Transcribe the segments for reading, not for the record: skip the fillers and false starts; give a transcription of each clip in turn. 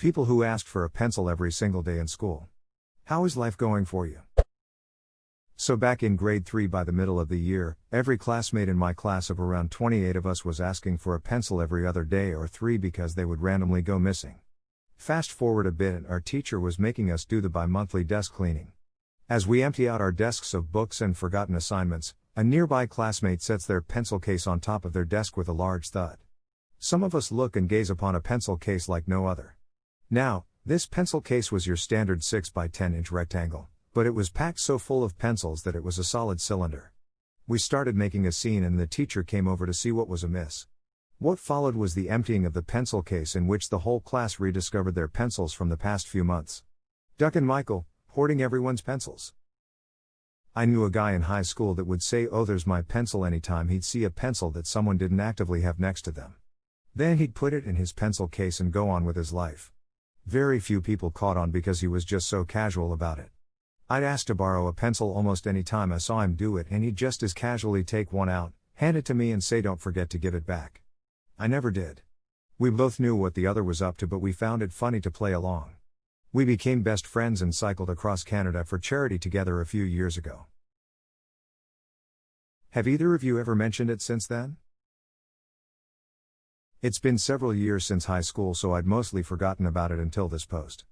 People who ask for a pencil every single day in school. How is life going for you? So back in grade 3 by the middle of the year, every classmate in my class of around 28 of us was asking for a pencil every other day or 3 because they would randomly go missing. Fast forward a bit and our teacher was making us do the bi-monthly desk cleaning. As we empty out our desks of books and forgotten assignments, a nearby classmate sets their pencil case on top of their desk with a large thud. Some of us look and gaze upon a pencil case like no other. Now, this pencil case was your standard 6 by 10 inch rectangle, but it was packed so full of pencils that it was a solid cylinder. We started making a scene and the teacher came over to see what was amiss. What followed was the emptying of the pencil case, in which the whole class rediscovered their pencils from the past few months. Duck and Michael, hoarding everyone's pencils. I knew a guy in high school that would say, "Oh, there's my pencil," anytime he'd see a pencil that someone didn't actively have next to them. Then he'd put it in his pencil case and go on with his life. Very few people caught on because he was just so casual about it. I'd ask to borrow a pencil almost any time I saw him do it, and he'd just as casually take one out, hand it to me and say, "Don't forget to give it back." I never did. We both knew what the other was up to, but we found it funny to play along. We became best friends and cycled across Canada for charity together a few years ago. Have either of you ever mentioned it since then? It's been several years since high school, so I'd mostly forgotten about it until this post.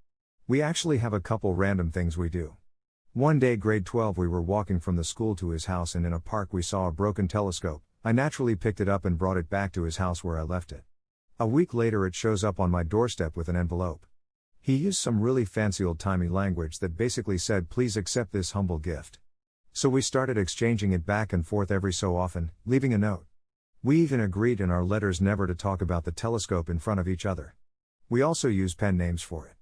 We actually have a couple random things we do. One day, grade 12, we were walking from the school to his house, and in a park we saw a broken telescope. I naturally picked it up and brought it back to his house where I left it. A week later it shows up on my doorstep with an envelope. He used some really fancy old-timey language that basically said, "Please accept this humble gift." So we started exchanging it back and forth every so often, leaving a note. We even agreed in our letters never to talk about the telescope in front of each other. We also use pen names for it.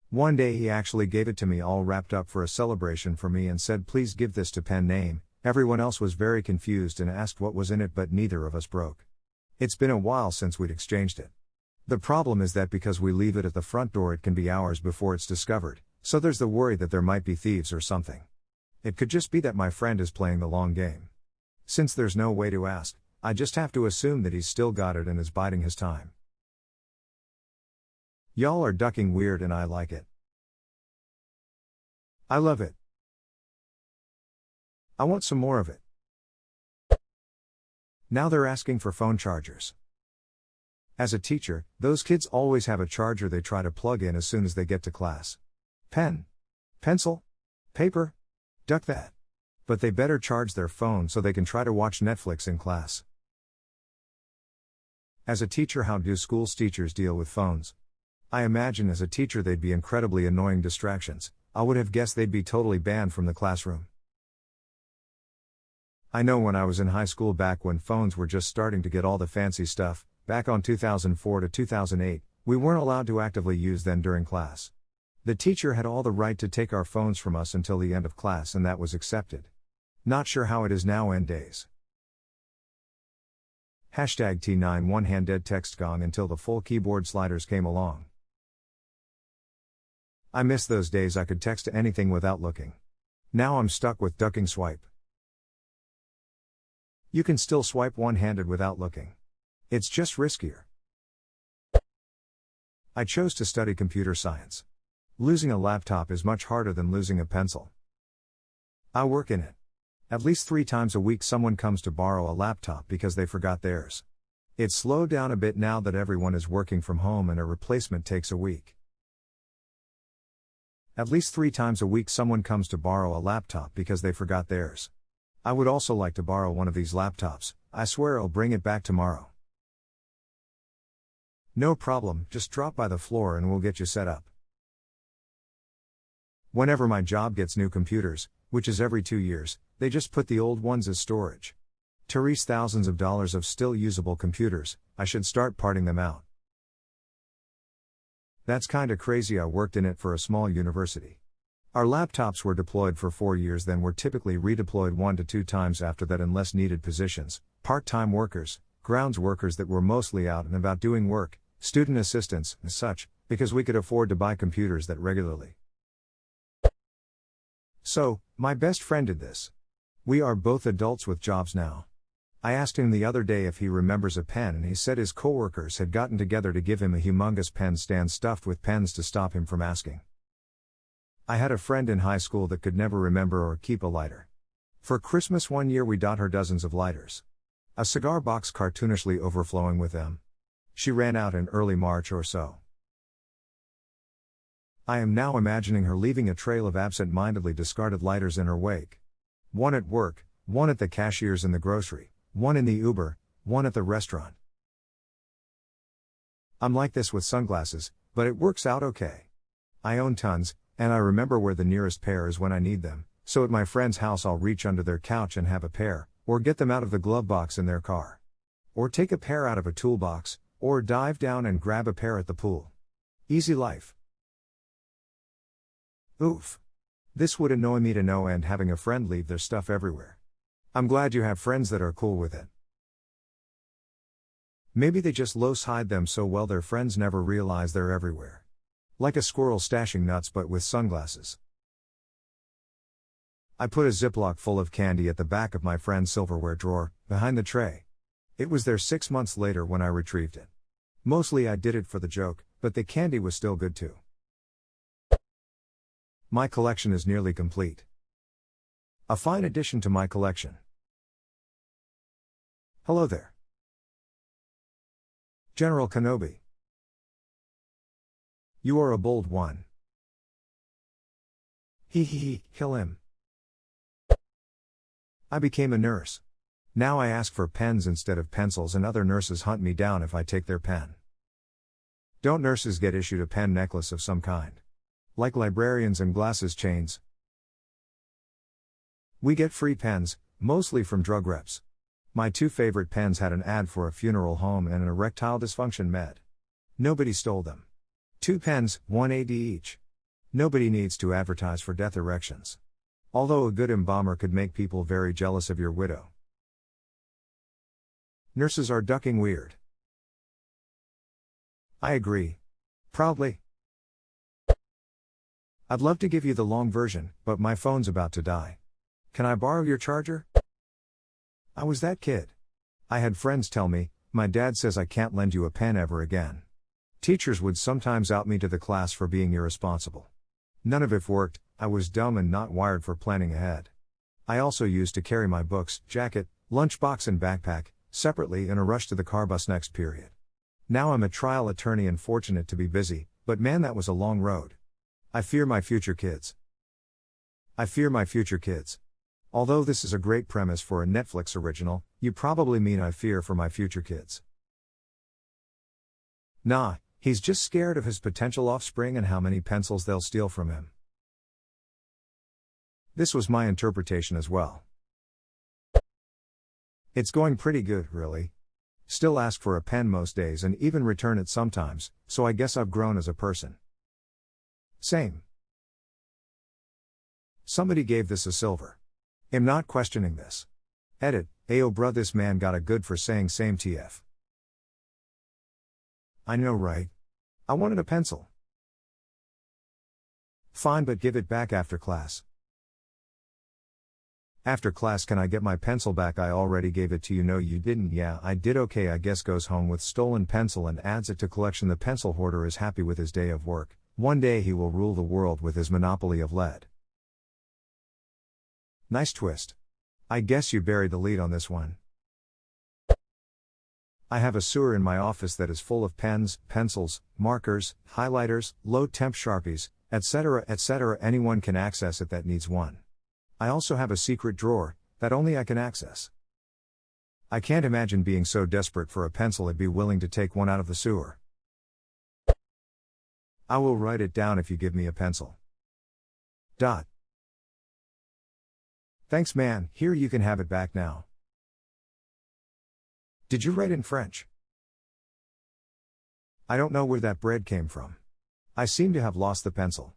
One day he actually gave it to me all wrapped up for a celebration for me and said, "Please give this to pen name." Everyone else was very confused and asked what was in it, but neither of us broke. It's been a while since we'd exchanged it. The problem is that because we leave it at the front door, it can be hours before it's discovered, so there's the worry that there might be thieves or something. It could just be that my friend is playing the long game. Since there's no way to ask, I just have to assume that he's still got it and is biding his time. Y'all are ducking weird and I like it. I love it. I want some more of it. Now they're asking for phone chargers. As a teacher, those kids always have a charger they try to plug in as soon as they get to class. Pen, pencil, paper, duck that. But they better charge their phone so they can try to watch Netflix in class. As a teacher, how do schools teachers deal with phones? I imagine as a teacher they'd be incredibly annoying distractions. I would have guessed they'd be totally banned from the classroom. I know when I was in high school, back when phones were just starting to get all the fancy stuff, back on 2004 to 2008, we weren't allowed to actively use them during class. The teacher had all the right to take our phones from us until the end of class, and that was accepted. Not sure how it is now end days. #T9 one-hand dead text gong until the full keyboard sliders came along. I miss those days I could text to anything without looking. Now I'm stuck with ducking swipe. You can still swipe one-handed without looking. It's just riskier. I chose to study computer science. Losing a laptop is much harder than losing a pencil. I work in it. At least 3 times a week someone comes to borrow a laptop because they forgot theirs. It's slowed down a bit now that everyone is working from home and a replacement takes a week. At least 3 times a week someone comes to borrow a laptop because they forgot theirs. I would also like to borrow one of these laptops. I swear I'll bring it back tomorrow. No problem, just drop by the floor and we'll get you set up. Whenever my job gets new computers, which is every 2 years, they just put the old ones as storage. To reach thousands of dollars of still usable computers, I should start parting them out. That's kinda crazy. I worked in it for a small university. Our laptops were deployed for 4 years, then were typically redeployed 1 to 2 times after that in less needed positions, part-time workers, grounds workers that were mostly out and about doing work, student assistants, and such, because we could afford to buy computers that regularly. So, my best friend did this. We are both adults with jobs now. I asked him the other day if he remembers a pen and he said his coworkers had gotten together to give him a humongous pen stand stuffed with pens to stop him from asking. I had a friend in high school that could never remember or keep a lighter. For Christmas one year we got her dozens of lighters. A cigar box cartoonishly overflowing with them. She ran out in early March or so. I am now imagining her leaving a trail of absent-mindedly discarded lighters in her wake. One at work, one at the cashiers in the grocery, one in the Uber, one at the restaurant. I'm like this with sunglasses, but it works out okay. I own tons, and I remember where the nearest pair is when I need them, so at my friend's house I'll reach under their couch and have a pair, or get them out of the glove box in their car. Or take a pair out of a toolbox, or dive down and grab a pair at the pool. Easy life. Oof. This would annoy me to no end, having a friend leave their stuff everywhere. I'm glad you have friends that are cool with it. Maybe they just loose hide them so well their friends never realize they're everywhere. Like a squirrel stashing nuts but with sunglasses. I put a Ziploc full of candy at the back of my friend's silverware drawer, behind the tray. It was there 6 months later when I retrieved it. Mostly I did it for the joke, but the candy was still good too. My collection is nearly complete. A fine addition to my collection. Hello there. General Kenobi. You are a bold one. He, kill him. I became a nurse. Now I ask for pens instead of pencils and other nurses hunt me down if I take their pen. Don't nurses get issued a pen necklace of some kind? Like librarians and glasses chains? We get free pens, mostly from drug reps. My 2 favorite pens had an ad for a funeral home and an erectile dysfunction med. Nobody stole them. 2 pens, 1 AD each. Nobody needs to advertise for death erections. Although a good embalmer could make people very jealous of your widow. Nurses are ducking weird. I agree. Proudly. I'd love to give you the long version, but my phone's about to die. Can I borrow your charger? I was that kid. I had friends tell me, my dad says I can't lend you a pen ever again. Teachers would sometimes out me to the class for being irresponsible. None of it worked, I was dumb and not wired for planning ahead. I also used to carry my books, jacket, lunchbox and backpack, separately in a rush to the car bus next period. Now I'm a trial attorney and fortunate to be busy, but man, that was a long road. I fear my future kids. I fear my future kids. Although this is a great premise for a Netflix original, you probably mean I fear for my future kids. Nah, he's just scared of his potential offspring and how many pencils they'll steal from him. This was my interpretation as well. It's going pretty good, really. Still ask for a pen most days and even return it sometimes, so I guess I've grown as a person. Same. Somebody gave this a silver. Am not questioning this. Edit, ayo bruh, this man got a good for saying same TF. I know, right? I wanted a pencil. Fine, but give it back after class. After class, can I get my pencil back? I already gave it to you. No, you didn't. Yeah, I did. Okay, I guess. Goes home with stolen pencil and adds it to collection. The pencil hoarder is happy with his day of work. One day he will rule the world with his monopoly of lead. Nice twist. I guess you buried the lead on this one. I have a sewer in my office that is full of pens, pencils, markers, highlighters, low temp Sharpies, etc., etc. Anyone can access it that needs one. I also have a secret drawer that only I can access. I can't imagine being so desperate for a pencil I'd be willing to take one out of the sewer. I will write it down if you give me a pencil. Dot. Thanks, man. Here, you can have it back now. Did you write in French? I don't know where that bread came from. I seem to have lost the pencil.